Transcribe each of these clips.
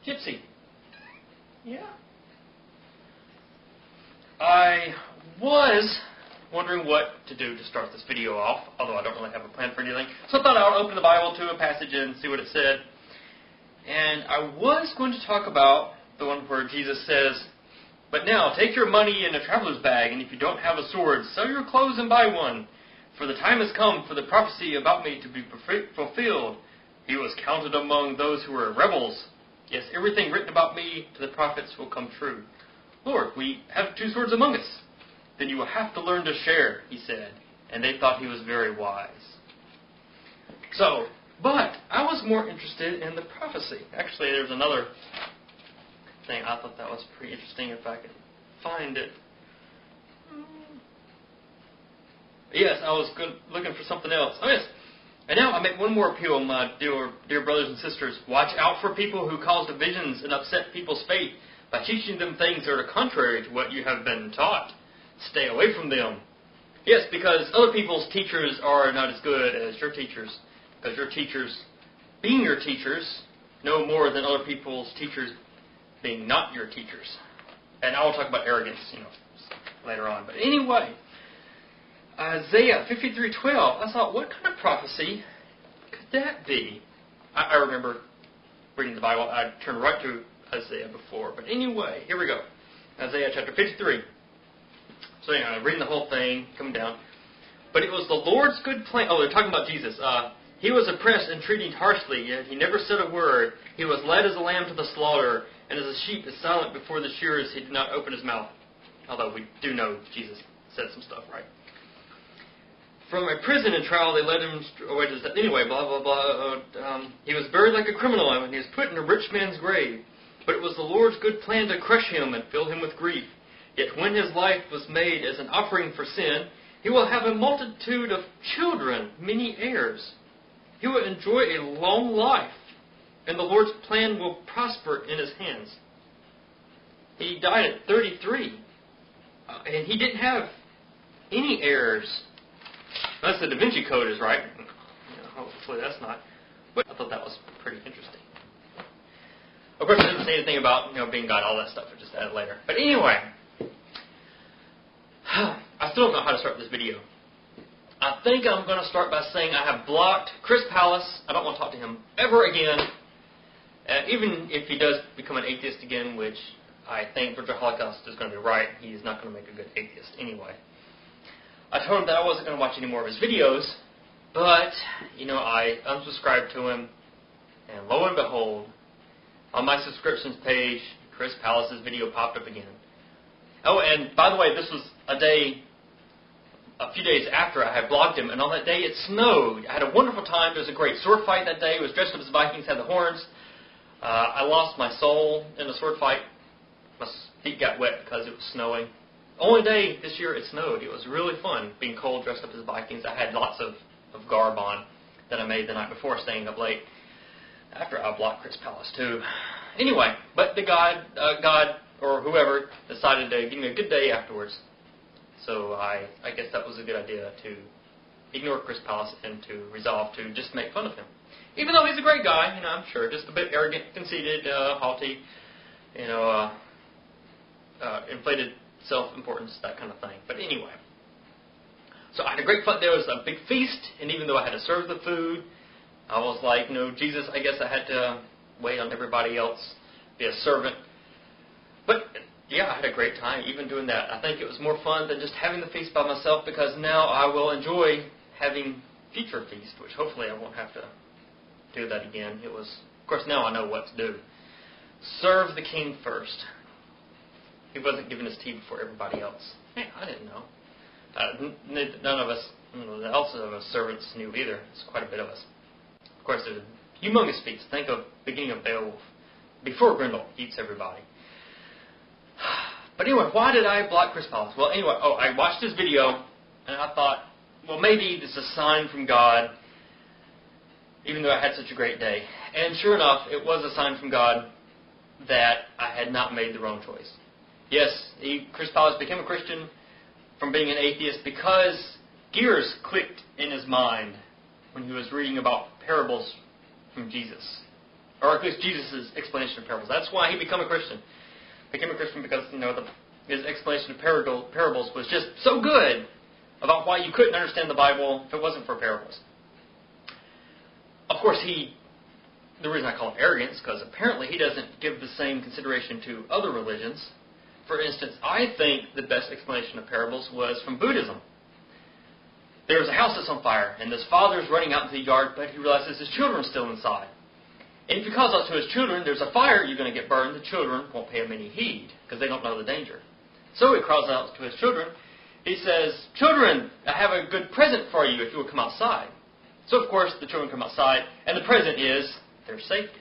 Gypsy. Yeah. I was wondering what to do to start this video off, although I don't really have a plan for anything. So I thought I would open the Bible to a passage and see what it said. And I was going to talk about the one where Jesus says, "But now take your money in a traveler's bag, and if you don't have a sword, sell your clothes and buy one. For the time has come for the prophecy about me to be fulfilled. He was counted among those who were rebels. Yes, everything written about me to the prophets will come true. Lord, we have 2 swords among us. Then you will have to learn to share," he said. And they thought he was very wise. But I was more interested in the prophecy. Actually, there's another thing. I thought that was pretty interesting if I could find it. Yes, I was looking for something else. Oh, yes. And now I make one more appeal, my dear brothers and sisters. Watch out for people who cause divisions and upset people's faith by teaching them things that are contrary to what you have been taught. Stay away from them. Yes, because other people's teachers are not as good as your teachers. Because your teachers, being your teachers, know more than other people's teachers being not your teachers. And I will talk about arrogance, later on. But anyway, Isaiah 53:12. I thought, what kind of prophecy could that be? I remember reading the Bible. I turned right to Isaiah before. But anyway, here we go. Isaiah chapter 53. So reading the whole thing, coming down. "But it was the Lord's good plan." Oh, they're talking about Jesus. "He was oppressed and treated harshly, yet he never said a word. He was led as a lamb to the slaughter, and as a sheep is silent before the shearers, he did not open his mouth." Although we do know Jesus said some stuff, right? "From a prison and trial they led him away to death." Anyway, blah, blah, blah. "He was buried like a criminal, and he was put in a rich man's grave. But it was the Lord's good plan to crush him and fill him with grief. Yet when his life was made as an offering for sin, he will have a multitude of children, many heirs. He will enjoy a long life, and the Lord's plan will prosper in his hands." He died at 33, and he didn't have any heirs. Unless the Da Vinci Code is right. Hopefully that's not. But I thought that was pretty interesting. Of course, it doesn't say anything about being God, all that stuff. I just added later. But anyway, I still don't know how to start this video. I think I'm going to start by saying I have blocked Chris Pallas. I don't want to talk to him ever again. Even if he does become an atheist again, which I think Virtual Holocaust is going to be right. He's not going to make a good atheist anyway. I told him that I wasn't going to watch any more of his videos, but, I unsubscribed to him, and lo and behold, on my subscriptions page, Chris Pallas' video popped up again. Oh, and by the way, this was a few days after I had blocked him, and on that day it snowed. I had a wonderful time. There was a great sword fight that day. I was dressed up as Vikings, had the horns. I lost my soul in the sword fight. My feet got wet because it was snowing. Only day this year it snowed. It was really fun being cold, dressed up as Vikings. I had lots of garb on that I made the night before, staying up late. After I blocked Chris Pallas too. Anyway, but the God or whoever decided to give me a good day afterwards. So I guess that was a good idea to ignore Chris Pallas and to resolve to just make fun of him. Even though he's a great guy, I'm sure, just a bit arrogant, conceited, haughty, inflated self-importance, that kind of thing. But anyway. So I had a great fun. There was a big feast, and even though I had to serve the food, I was like, Jesus, I guess I had to wait on everybody else, be a servant. But, yeah, I had a great time even doing that. I think it was more fun than just having the feast by myself, because now I will enjoy having future feasts, which hopefully I won't have to do that again. It was, of course, now I know what to do. Serve the king first. He wasn't giving his tea before everybody else. Hey, I didn't know. None of us, servants knew either. It's quite a bit of us. Of course, there's a humongous feast. Think of beginning of Beowulf. Before Grendel eats everybody. But anyway, why did I block Chris Pallas? Well, anyway, I watched his video, and I thought, well, maybe this is a sign from God, even though I had such a great day. And sure enough, it was a sign from God that I had not made the wrong choice. Yes, Chris Pallas became a Christian from being an atheist because gears clicked in his mind when he was reading about parables from Jesus. or at least Jesus' explanation of parables. That's why he became a Christian. Became a Christian because, his explanation of parables was just so good about why you couldn't understand the Bible if it wasn't for parables. Of course, the reason I call it arrogance, because apparently he doesn't give the same consideration to other religions. For instance, I think the best explanation of parables was from Buddhism. There's a house that's on fire, and this father's running out into the yard, but he realizes his children are still inside. And if he calls out to his children, there's a fire, you're going to get burned. The children won't pay him any heed, because they don't know the danger. So he calls out to his children. He says, "Children, I have a good present for you if you will come outside." So, of course, the children come outside, and the present is their safety.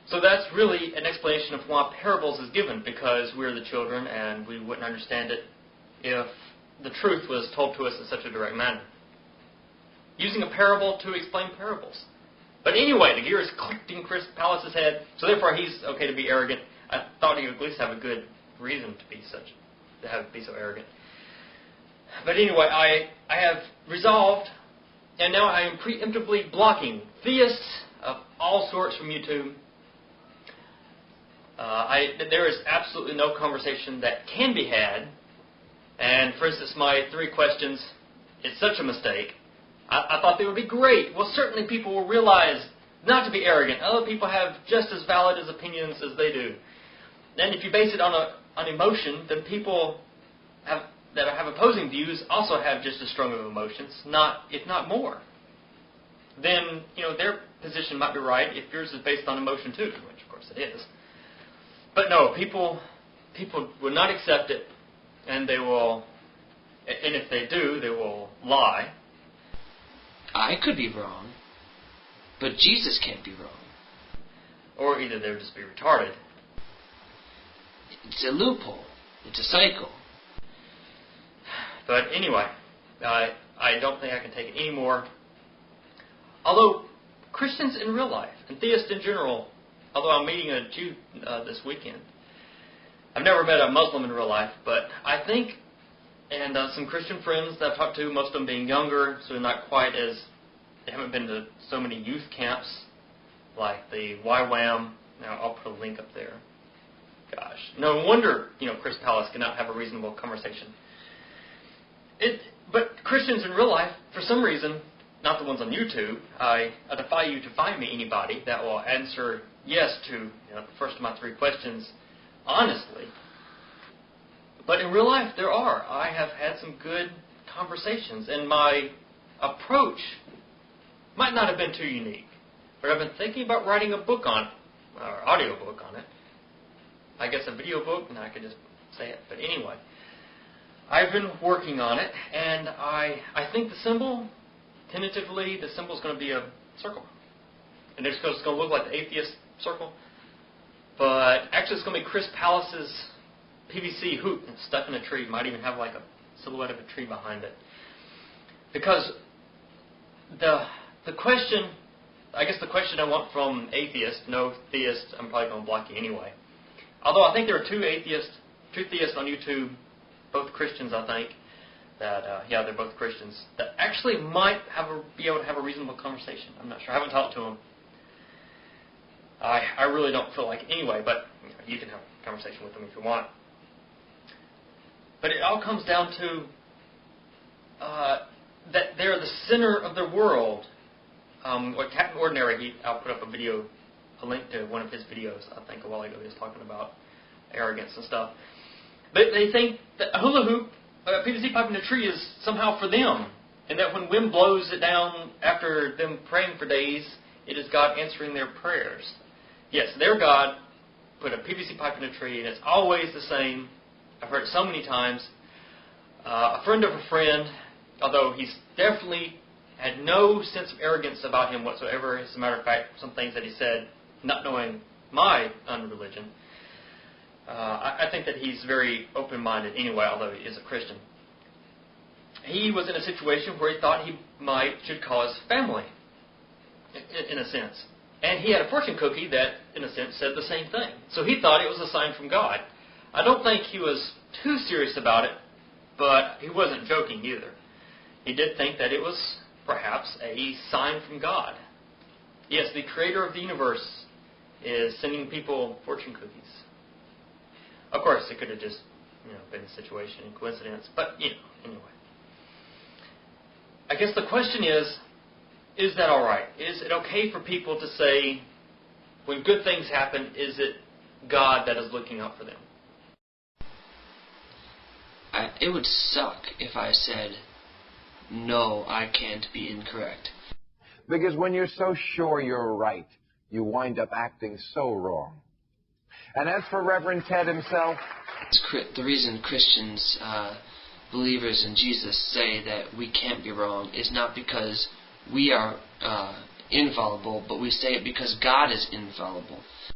So that's really an explanation of why parables is given, because we're the children, and we wouldn't understand it if the truth was told to us in such a direct manner. Using a parable to explain parables. But anyway, the gear is clicked in Chris Pallas's head, so therefore he's okay to be arrogant. I thought he would at least have a good reason to be so arrogant. But anyway, I have resolved, and now I am preemptively blocking theists of all sorts from YouTube. There is absolutely no conversation that can be had. And for instance, my 3 questions is such a mistake. I thought they would be great. Well, certainly people will realize not to be arrogant. Other people have just as valid as opinions as they do. And if you base it on emotion, then people that have opposing views also have just as strong of emotions, if not more. Then, their position might be right if yours is based on emotion too, which of course it is. But no, people will not accept it, and they will, and if they do, they will lie. I could be wrong, but Jesus can't be wrong. Or either they'll just be retarded. It's a loophole. It's a cycle. But anyway, I don't think I can take it anymore. Although Christians in real life, and theists in general, although I'm meeting a Jew this weekend, I've never met a Muslim in real life, but I think, and some Christian friends that I've talked to, most of them being younger, so they haven't been to so many youth camps, like the YWAM. Now, I'll put a link up there. Gosh, no wonder, Chris Pallas cannot have a reasonable conversation. But Christians in real life, for some reason, not the ones on YouTube, I defy you to find me anybody that will answer yes to the first of my 3 questions honestly. But in real life, there are. I have had some good conversations, and my approach might not have been too unique. But I've been thinking about writing a book on it, or audio book on it. I guess a video book, and I could just say it. But anyway, I've been working on it, and I think the symbol, tentatively, the symbol is going to be a circle. And it's going to look like the atheist circle. But actually, it's going to be Chris Pallas's PVC hoop stuck in a tree. Might even have like a silhouette of a tree behind it. Because the question, I guess the question I want from atheists, no theists, I'm probably going to block you anyway. Although I think there are two theists on YouTube, both Christians, I think, that, they're both Christians, that actually might be able to have a reasonable conversation. I'm not sure. I haven't talked to them. I really don't feel like it anyway, but you can have a conversation with them if you want. But it all comes down to that they're the center of the world. Like Captain Ordinary, I'll put up a link to one of his videos, I think a while ago. He was talking about arrogance and stuff. But they think that a hula hoop, a PVC pipe in a tree is somehow for them. And that when wind blows it down after them praying for days, it is God answering their prayers. Yes, their God put a PVC pipe in a tree, and it's always the same. I've heard it so many times. A friend of a friend, although he's definitely had no sense of arrogance about him whatsoever. As a matter of fact, some things that he said, not knowing my unreligion, I think that he's very open-minded anyway, although he is a Christian. He was in a situation where he thought he should call his family, in a sense. And he had a fortune cookie that, in a sense, said the same thing. So he thought it was a sign from God. I don't think he was too serious about it, but he wasn't joking either. He did think that it was perhaps a sign from God. Yes, the creator of the universe is sending people fortune cookies. Of course, it could have just, been a situation and coincidence. But, anyway. I guess the question is that all right? Is it okay for people to say, when good things happen, is it God that is looking out for them? It would suck if I said, no, I can't be incorrect. Because when you're so sure you're right, you wind up acting so wrong. And as for Reverend Ted himself, the reason Christians, believers in Jesus, say that we can't be wrong is not because we are infallible, but we say it because God is infallible.